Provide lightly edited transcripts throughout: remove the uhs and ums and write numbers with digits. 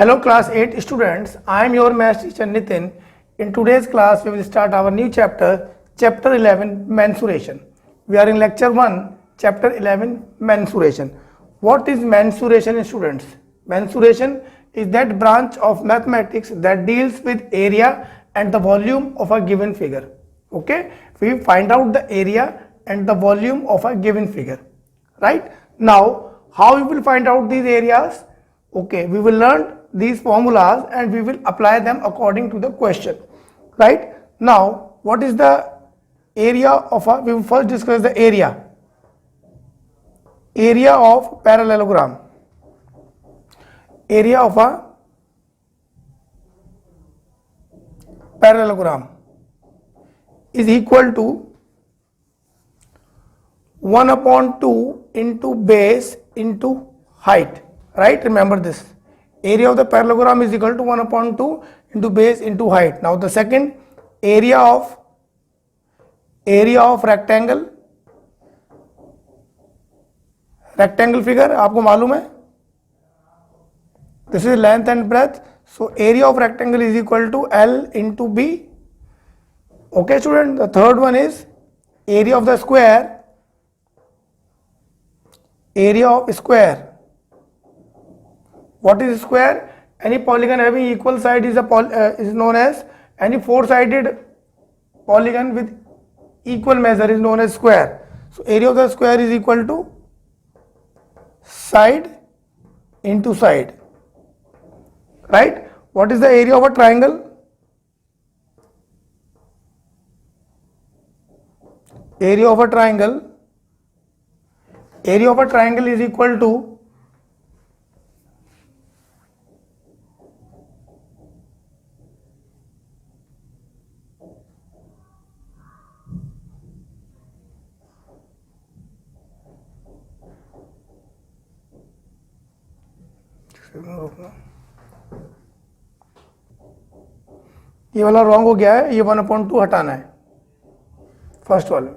Hello class 8 students, I am your maths teacher Nitin. In today's class we will start our new chapter, chapter 11 mensuration. We are in lecture 1, chapter 11 mensuration. What is mensuration students? Mensuration is that branch of mathematics that deals with area and the volume of a given figure. Okay, we find out the area and the volume of a given figure. Right? Now, how we will find out these areas? Okay, we will learn these formulas and we will apply them according to the question. Right? Now, what is the area of a, we will first discuss the area. Area of parallelogram. Area of a parallelogram is equal to 1 upon 2 into base into height. Right? Remember this. Area of the parallelogram is equal to 1 upon 2 into base into height. Now the second, area of rectangle. Rectangle figure आपको मालूम है? This is length and breadth. So area of rectangle is equal to L into B. Okay student. The third one is area of the square. Area of square. What is square? Any polygon having equal side is is known as, any four-sided polygon with equal measure is known as square. So area of the square is equal to side into side. Right? What is the area of a triangle? Area of a triangle. Area of a triangle is equal to ये वाला wrong हो गया है, ये 1/2 हटाना है first वाले.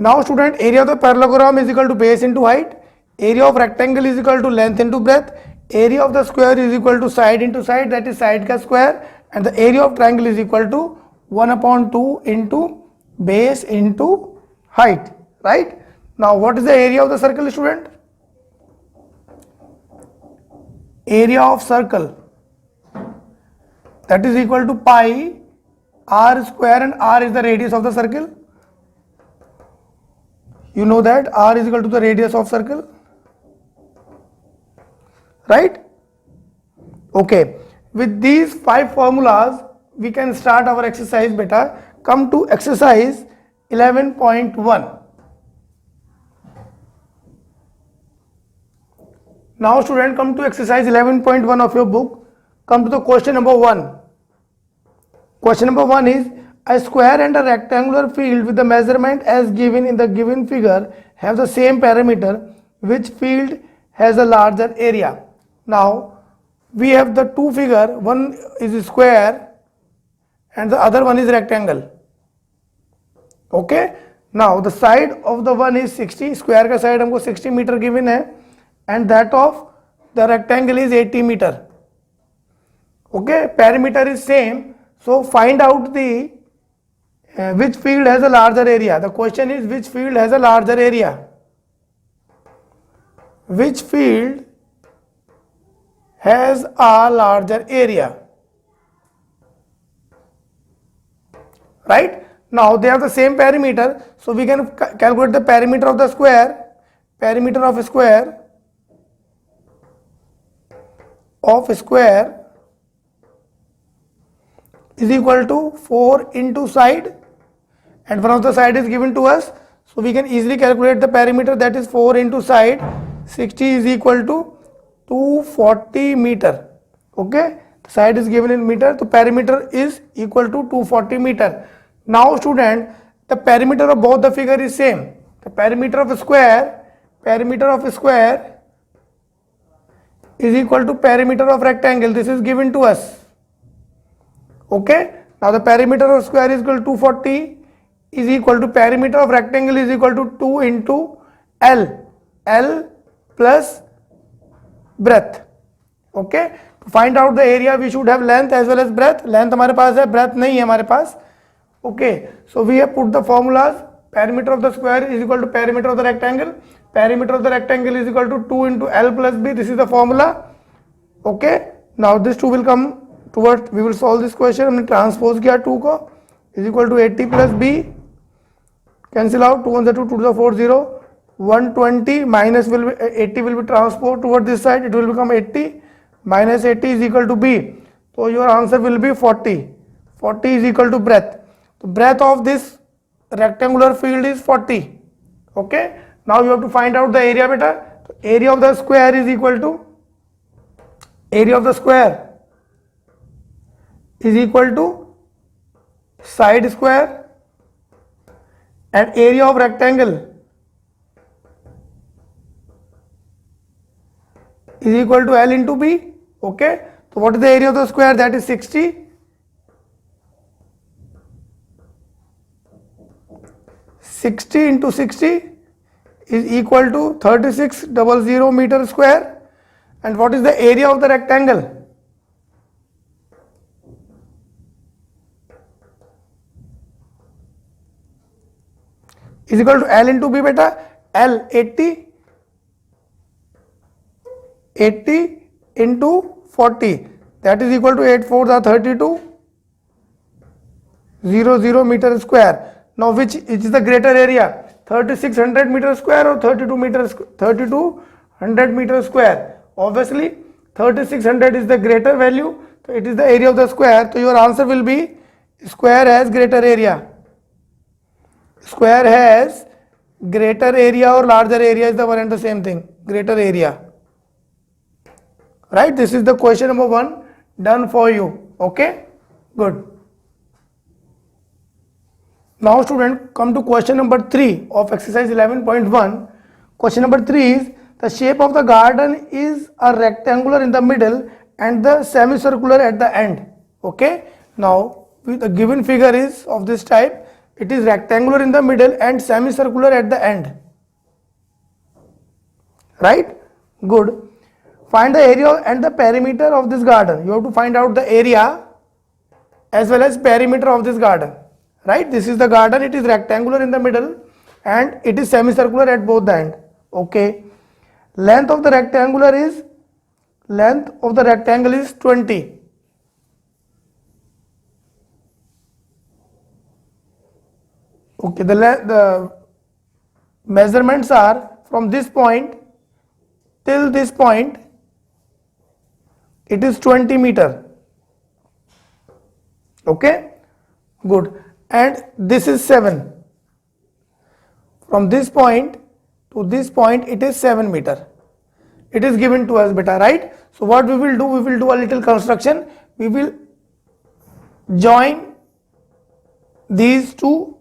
Now student, area of the parallelogram is equal to base into height, area of rectangle is equal to length into breadth, area of the square is equal to side into side, that is side का square, and the area of triangle is equal to 1/2 into base into height. Right? Now what is the area of the circle student? Area of circle, that is equal to pi r square, and r is the radius of the circle. You know that r is equal to the radius of circle. Right? Okay, with these 5 formulas we can start our exercise beta. Come to exercise 11.1. Now student, come to exercise 11.1 of your book. Come to the question number 1. Question number 1 is, a square and a rectangular field with the measurement as given in the given figure have the same parameter. Which field has a larger area? Now we have the two figure, one is square and the other one is rectangle. Okay, now the side of the one is 60, square का side हमको 60 metre given है, and that of the rectangle is 80 meter. Okay, perimeter is same, so find out the which field has a larger area. The question is, which field has a larger area? Which field has a larger area? Right? Now they have the same perimeter, so we can calculate the perimeter of the square. Perimeter of square is equal to 4 into side, and one of the side is given to us, so we can easily calculate the perimeter, that is 4 into side. 60 is equal to 240 meter. Okay, the side is given in meter, so perimeter is equal to 240 meter. Now student, the perimeter of both the figure is same. The perimeter of square is equal to perimeter of rectangle. This is given to us. Okay, now the perimeter of square is equal to 240 is equal to perimeter of rectangle is equal to 2 into L plus breadth. Okay, to find out the area we should have length as well as breadth. Length हमारे पास है, breadth नहीं है हमारे पास. Okay, so we have put the formulas. Perimeter of the square is equal to perimeter of the rectangle. Perimeter of the rectangle is equal to 2 into L plus B. This is the formula. Okay, now this 2 will come towards, we will solve this question. हमने transpose किया 2 को, is equal to 80 plus B. Cancel out, 2 1 2, 2 to the 4 0. 120 minus will be 80 will be transposed toward this side. It will become 80. Minus 80 is equal to B. So your answer will be 40. 40 is equal to breadth. So breadth of this rectangular field is 40. Okay. Now you have to find out the area beta. So area of the square is equal to, area of the square is equal to side square and area of rectangle is equal to L into B. Okay, so what is the area of the square? That is 60. 60 into 60 is equal to 3600 meter square. And what is the area of the rectangle? Is equal to L into B beta. L 80. 80 into 40, that is equal to 8 4 the 32 00 meter square. Now which is the greater area, 3600 meter square or 3200 meter square? Obviously 3600 is the greater value, so it is the area of the square. So your answer will be square has greater area. Square has greater area or larger area is the one and the same thing, greater area. Right, this is the question number 1 done for you. Okay, good. Now student, come to question number 3 of exercise 11.1. Question number 3 is, the shape of the garden is a rectangular in the middle and the semicircular at the end. Okay, now the given figure is of this type. It is rectangular in the middle and semicircular at the end. Right, good. Find the area and the perimeter of this garden. You have to find out the area as well as perimeter of this garden. Right, this is the garden, it is rectangular in the middle and it is semicircular at both the end. Okay, length of the rectangle is 20. Okay, the measurements are from this point till this point, it is 20 meter. Okay, good. And this is 7. From this point to this point, it is 7 meter. It is given to us beta, right? So what we will do a little construction. We will join these two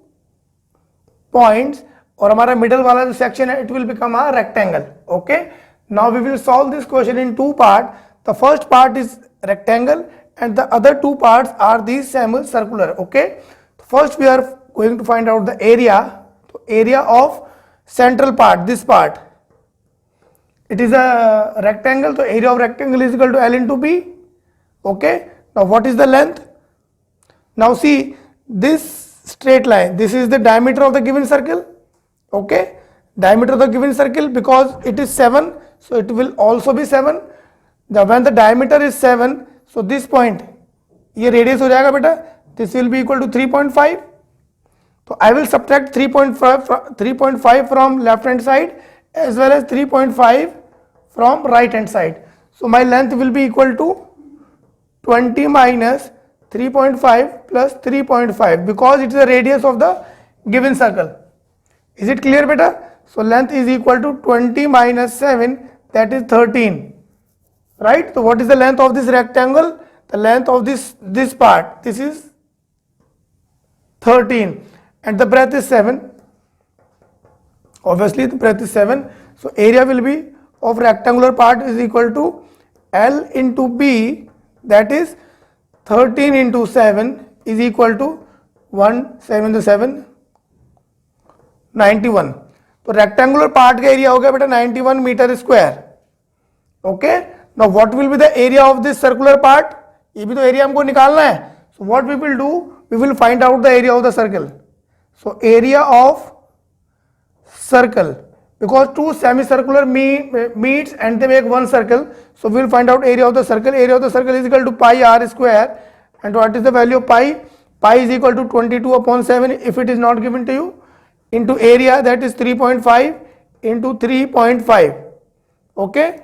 points और हमारा middle वाला जो section है, it will become a rectangle. Okay, now we will solve this question in two parts. The first part is rectangle and the other two parts are these semicircular. Okay, first we are going to find out the area. So area of central part, this part, it is a rectangle, so area of rectangle is equal to L into B. Okay, now what is the length? Now see this straight line, this is the diameter of the given circle. Okay, diameter of the given circle, because it is 7, so it will also be 7. When the diameter is 7, so this point, ये radius हो जाएगा बेटा, this will be equal to 3.5. So I will subtract 3.5 from left hand side as well as 3.5 from right hand side. So my length will be equal to 20 minus 3.5 plus 3.5, because it is the radius of the given circle. Is it clear beta? So length is equal to 20 minus 7, that is 13. Right? So what is the length of this rectangle? The length of this part, this is 13 and the breadth is 7. Obviously the breadth is 7. So area will be of rectangular part is equal to L into B, that is 13 into 7 is equal to 1 7 to 7 91. तो rectangular part का area हो गया बेटा 91 meter square. Okay, Now what will be the area of this circular part? ये भी तो area हमको निकालना है. So what we will do, we will find out the area of the circle. So area of circle, because two semicircular meets and they make one circle, so we will find out area of the circle. Area of the circle is equal to pi r square, and what is the value of pi? Pi is equal to 22 upon 7 if it is not given to you, into area, that is 3.5 into 3.5. Okay,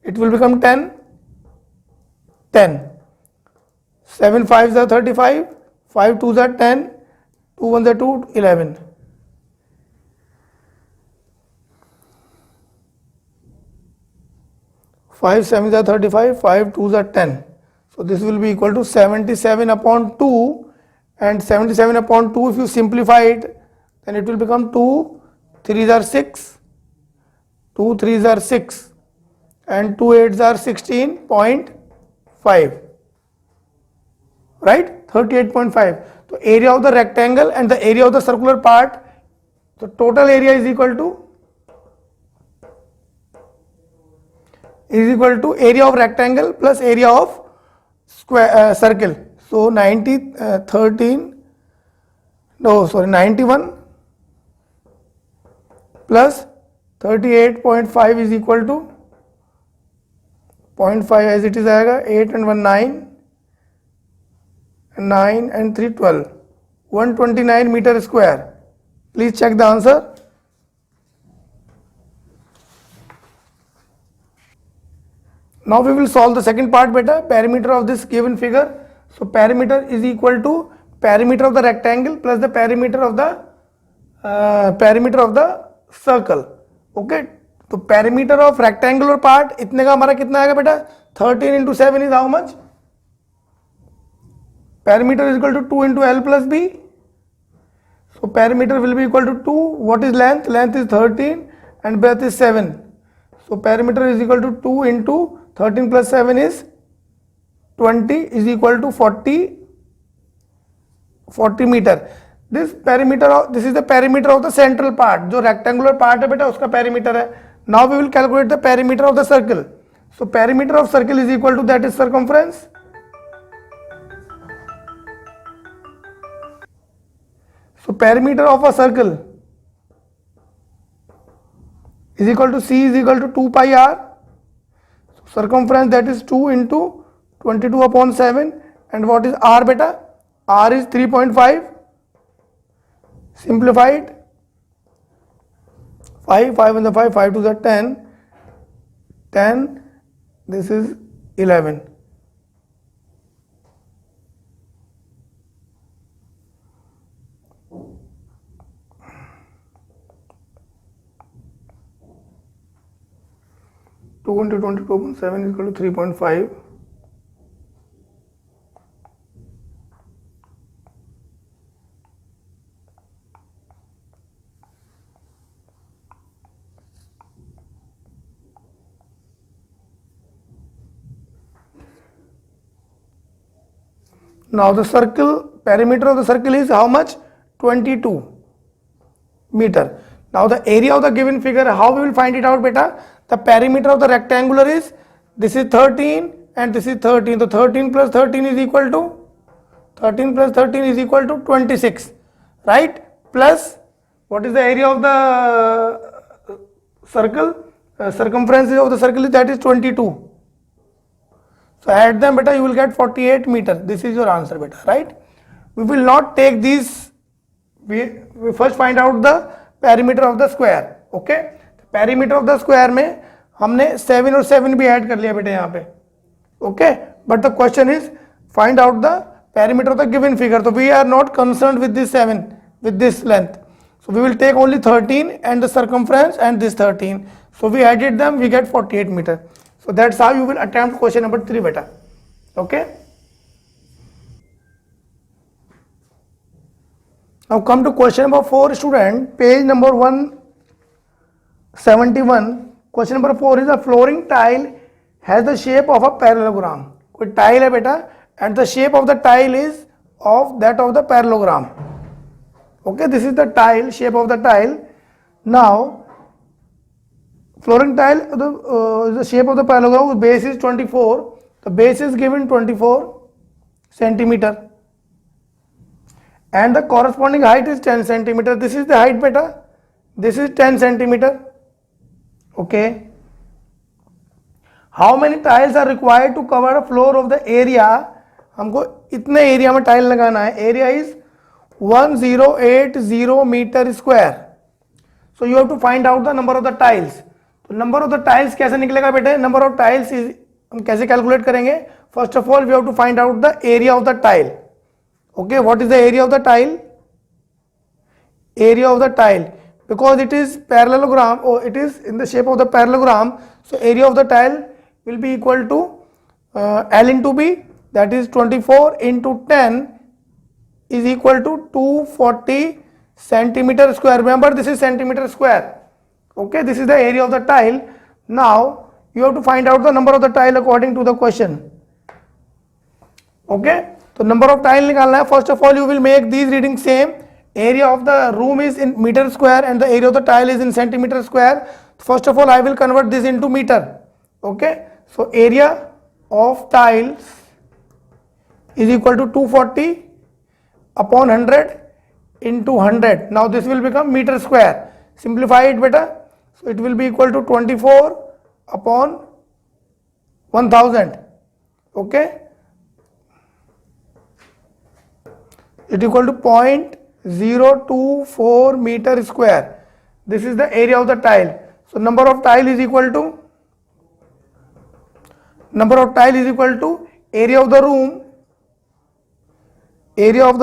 it will become 10. 7 5s are 35, 5 2s are 10, 2 1s are 2, 11. 5 7s are 35, 5 2s are 10. So this will be equal to 77 upon 2, and 77 upon 2, if you simplify it, then it will become 2 3s are 6, 2 3s are 6, and 2 8s are 16.5. Right, 38.5. So area of the rectangle and the area of the circular part, the total area is equal to area of rectangle plus area of square circle. So 91 plus 38.5 is equal to 0.5 as it is आएगा, 8 and 1 9, 9 and 3 12, 129 meter square. Please check the answer. Now we will solve the second part beta, perimeter of this given figure. So perimeter is equal to perimeter of the rectangle plus the perimeter of the circle. Okay, तो perimeter of rectangular part इतने का हमारा कितना आएगा बेटा? 13 into 7 is how much? Perimeter is equal to 2 into L plus B. So perimeter will be equal to 2. What is length? Length is 13 and breadth is 7. So perimeter is equal to 2 into 13 plus 7 is 20 is equal to 40 meter. This is the perimeter of the central part. जो rectangular part है बेटा उसका perimeter है. Now we will calculate the perimeter of the circle. So perimeter of circle is equal to, that is circumference. So perimeter of a circle is equal to C is equal to 2 pi r. So circumference, that is 2 into 22 upon 7, and what is r beta? R is 3.5. Simplified, 5 5 and the 5 5 to the 10, 10, this is 11. Two into 22.7 is equal to 3.5. Now the circle, perimeter of the circle is how much? 22 meter. Now the area of the given figure, how we will find it out beta? The perimeter of the rectangular is, this is 13 and this is 13. So 13 plus 13 is equal to 26, right? Plus what is the area of the circle? Circumference of the circle is, that is 22. So add them beta, you will get 48 meter. This is your answer beta, right? We will not take these. We first find out the perimeter of the square. Okay, perimeter of the square में हमने 7 और 7 भी add कर लिया बेटे यहाँ पे. Okay, but the question is find out the perimeter of the given figure. So we are not concerned with this 7, with this length. So we will take only 13 and the circumference and this 13. So we added them, we get 48 meter. So that's how you will attempt question number 3 beta. Okay. Now come to question number 4 student, page number 171. Question number 4 is, a flooring tile has the shape of a parallelogram. कोई tile है बेटा and the shape of the tile is of that of the parallelogram. Okay, this is the tile, shape of the tile. Now flooring tile, the shape of the parallelogram, base is 24, the base is given 24 centimeter and the corresponding height is 10 centimeter. This is the height beta, this is 10 centimeter. Okay, how many tiles are required to cover a floor of the area? हमको इतने area में tile लगाना है. Area is 1080 metre square. So you have to find out the number of the tiles. तो number of the tiles कैसे निकलेगा बेटे? Number of tiles is, हम कैसे कैलकुलेट करेंगे? First of all we have to find out the area of the tile. Okay, what is the area of the tile? Area of the tile, because it is parallelogram or it is in the shape of the parallelogram, so area of the tile will be equal to L into B, that is 24 into 10 is equal to 240 centimeter square. Remember, this is centimeter square. Okay, this is the area of the tile. Now you have to find out the number of the tile according to the question. Okay, so number of tile निकालना है. First of all you will make these readings same. Area of the room is in meter square and the area of the tile is in centimeter square. First of all I will convert this into meter. Okay, so area of tiles is equal to 240 upon 100 into 100. Now this will become meter square. Simplify it beta. So it will be equal to 24 upon 1000. Okay, it is equal to 0.024 meter square. This is the area of the tile. So number of tile is equal to area of the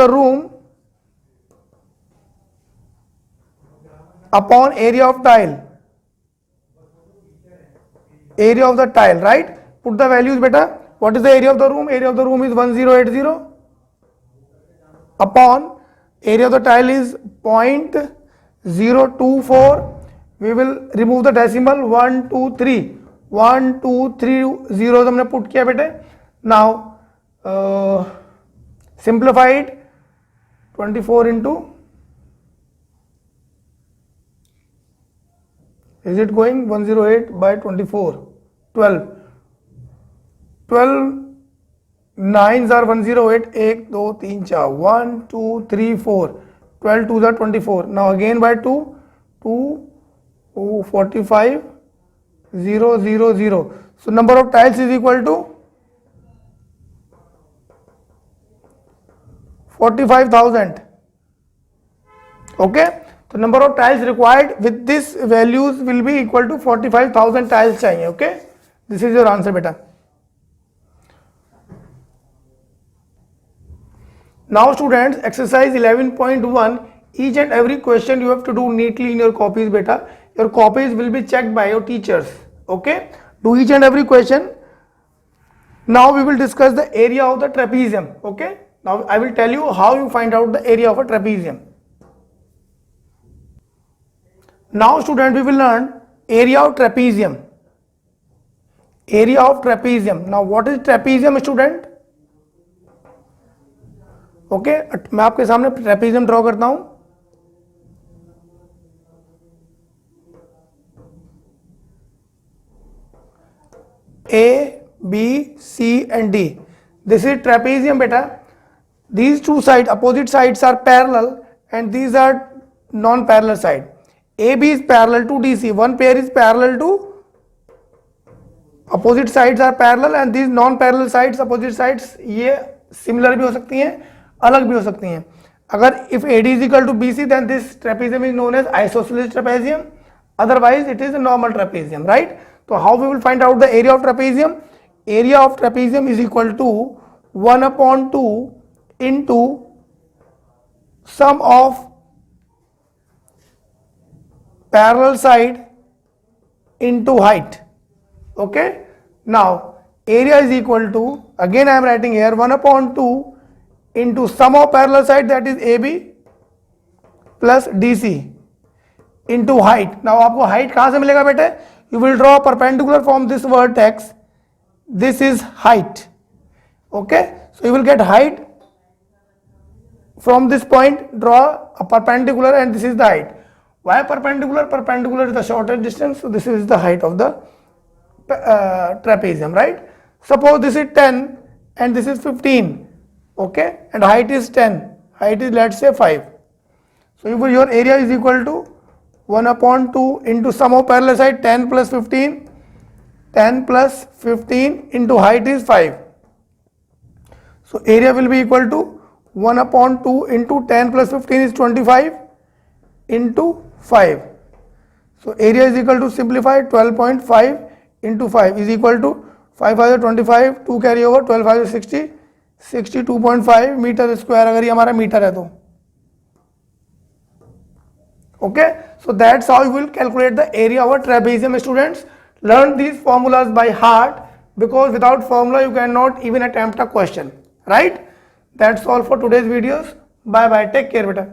room, upon area of tile, right? Put the values beta. What is the area of the room? Area of the room is 1080 upon area of the tile is 0.024. We will remove the decimal 1 2 3 zeros हमने put किया बेटे. Now simplify it. 24 into, is it going 108 by 24? 12 9s are 108. 1 2 3 4 1 2 3 4 12 2s are 24. Now again by 2 45 0 0 0. So number of tiles is equal to 45,000. Okay, so number of tiles required with this values will be equal to 45,000 tiles चाहिए. Okay, this is your answer beta. Now students, exercise 11.1, each and every question you have to do neatly in your copies beta. Your copies will be checked by your teachers. Okay, do each and every question. Now we will discuss the area of the trapezium. Okay, now I will tell you how you find out the area of a trapezium. Now student, we will learn area of trapezium. Now what is trapezium student? Okay, मैं आपके सामने trapezium draw करता हूं. A, B, C and D. This is trapezium beta. These two sides, opposite sides are parallel and these are non-parallel side. AB is parallel to DC. One pair is parallel to, opposite sides are parallel and these non-parallel sides, opposite sides, ये similar भी हो सकती हैं, अलग भी हो सकती हैं. अगर if AD is equal to BC, then this trapezium is known as isosceles trapezium. Otherwise, it is a normal trapezium, right? So how we will find out the area of trapezium? Area of trapezium is equal to 1/2 into sum of parallel side into height. Okay, now area is equal to, again I am writing here, 1/2 into sum of parallel side, that is AB plus DC into height. Now आपको height कहाँ से मिलेगा बेटे? You will draw a perpendicular from this vertex. This is height. Okay, so you will get height from this point. Draw a perpendicular and this is the height. Why perpendicular? Perpendicular is the shortest distance, so this is the height of the trapezium, right? Suppose this is 10 and this is 15, okay, and height is 10, height is let's say 5. So if your area is equal to 1/2 into sum of parallel side 10 plus 15, 10 plus 15 into height is 5. So area will be equal to 1/2 into 10 plus 15 is 25 into 5. So area is equal to, simplify, 12.5 into 5 is equal to 5 5 25, 2 carry over, 12 5 60, 62.5 metre square अगर ये हमारा metre है तो. Okay, so that's how you will calculate the area of a trapezium. Students, learn these formulas by heart, because without formula you cannot even attempt a question, right? That's all for today's videos. Bye bye, take care beta.